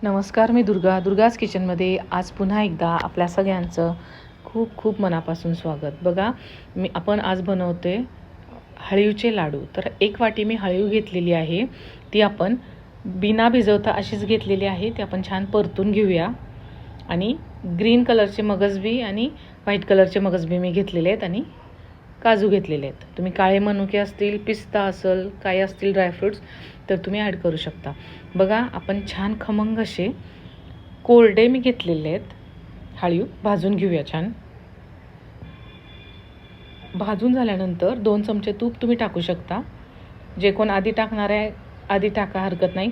नमस्कार, मी दुर्गाज किचनमध्ये आज पुन्हा एकदा आपल्या सगळ्यांचं खूप खूप मनापासून स्वागत. बघा, आपण आज बनवते हळीवचे लाडू. तर 1 वाटी मी हळीव घेतलेली आहे. ती आपण बिना भिजवता अशीच घेतलेली आहे. ती आपण छान परतून घेऊया. आणि ग्रीन कलरचे मगजबी आणि व्हाईट कलरचे मगजबी मी घेतलेले आहेत आणि काजू घेतलेले आहेत. तुम्ही काळे मनुके असतील, पिस्ता असेल, काही असतील ड्रायफ्रूट्स तर तुम्ही ॲड करू शकता. बघा, आपण छान खमंग असे कोरडे मी घेतलेले आहेत हळीव. भाजून घेऊया छान. भाजून झाल्यानंतर 2 चमचे तूप तुम्ही टाकू शकता. जे कोण आधी टाकणार आहे आधी टाका, हरकत नाही,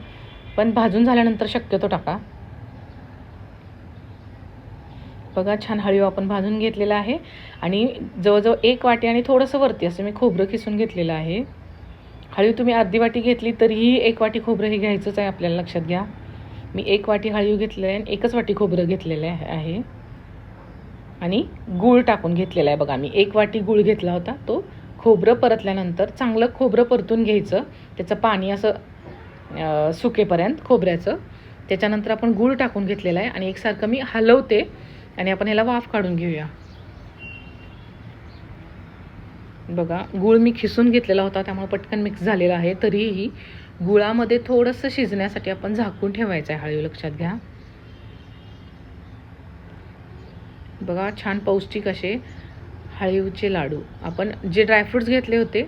पण भाजून झाल्यानंतर शक्यतो टाका. बघा, छान हळीव आपण भाजून घेतलेला आहे. आणि जवळजवळ 1 वाटी आणि थोडंसं वरती असं मी खोबरं किसून घेतलेलं आहे. हळीव तुम्ही अर्धी वाटी घेतली तरीही 1 वाटी खोबरं हे घ्यायचंच आहे आपल्याला, लक्षात घ्या. मी 1 वाटी हळीव घेतलेलं आहे आणि 1च वाटी खोबरं घेतलेलं आहे. आणि गूळ टाकून घेतलेला आहे. बघा, मी 1 वाटी गूळ घेतला होता. तो खोबरं परतल्यानंतर चांगलं खोबरं परतून घ्यायचं, त्याचं पाणी असं सुकेपर्यंत खोबऱ्याचं. त्याच्यानंतर आपण गूळ टाकून घेतलेला आहे आणि एकसारखं मी हलवते आणि आपण ह्याला वाफ काढून घेऊया. बघा, गूळ मी खिसून घेतलेला होता त्यामुळे पटकन मिक्स झालेला आहे. तरीही गुळामध्ये थोडंसं शिजण्यासाठी आपण झाकून ठेवायचं आहे हळीव, लक्षात घ्या. बघा, छान पौष्टिक असे हळीवचे लाडू. आपण जे ड्रायफ्रूट्स घेतले होते,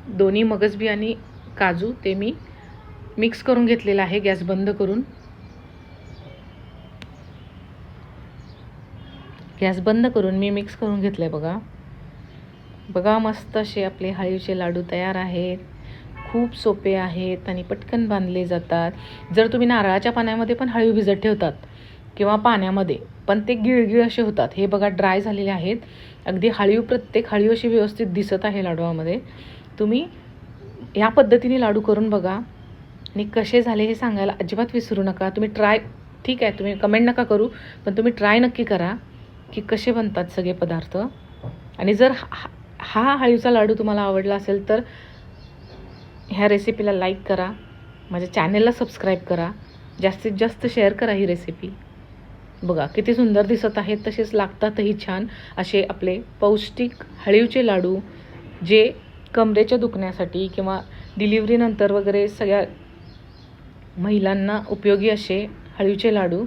दोन्ही मगजबी आणि काजू, ते मी मिक्स करून घेतलेलं आहे. गॅस बंद करून मी मिक्स करून घेतलं आहे. बघा, मस्त असे आपले हळीवचे लाडू तयार आहेत. खूप सोपे आहेत आणि पटकन बांधले जातात. जर तुम्ही नारळाच्या पाण्यामध्ये पण हळीव भिजत ठेवतात किंवा पाण्यामध्ये, पण ते गिळगिळ असे होतात. हे बघा, ड्राय झालेले आहेत अगदी. प्रत्येक हळीव अशी व्यवस्थित दिसत आहे लाडूमध्ये. तुम्ही ह्या पद्धतीने लाडू करून बघा आणि कसे झाले हे सांगायला अजिबात विसरू नका. तुम्ही ट्राय, ठीक आहे, तुम्ही कमेंट नका करू, पण तुम्ही ट्राय नक्की करा की कसे बनतात सगळे पदार्थ. आणि जर हा हळीवचा लाडू तुम्हाला आवडला असेल तर ह्या रेसिपीला लाईक करा, माझ्या चॅनलला सबस्क्राईब करा, जास्तीत जास्त शेअर करा ही रेसिपी. बघा, किती सुंदर दिसत आहेत, तसेच लागतातही छान असे आपले पौष्टिक हळीवचे लाडू, जे कमरेच्या दुखण्यासाठी किंवा डिलिव्हरीनंतर वगैरे सगळ्या महिलांना उपयोगी असे हळीवचे लाडू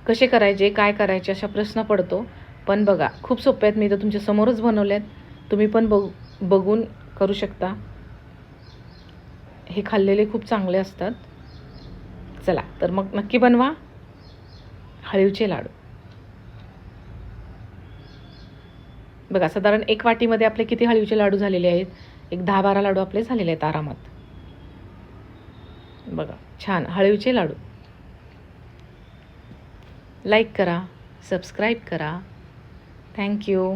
कसे करायचे, काय करायचे असा प्रश्न पडतो. पण बघा, खूप सोपे आहेत. मी तर तुमच्या समोरच बनवले आहेत. तुम्ही पण बघून करू शकता. हे खाल्लेले खूप चांगले असतात. चला तर मग नक्की बनवा हळीवचे लाडू. बघा, साधारण 1 वाटीमध्ये आपले किती हळीवचे लाडू झालेले आहेत? एक 10-12 लाडू आपले झालेले आहेत आरामात. बघा, छान हळीवचे लाडू. लाईक करा, सबस्क्राईब करा. थँक्यू.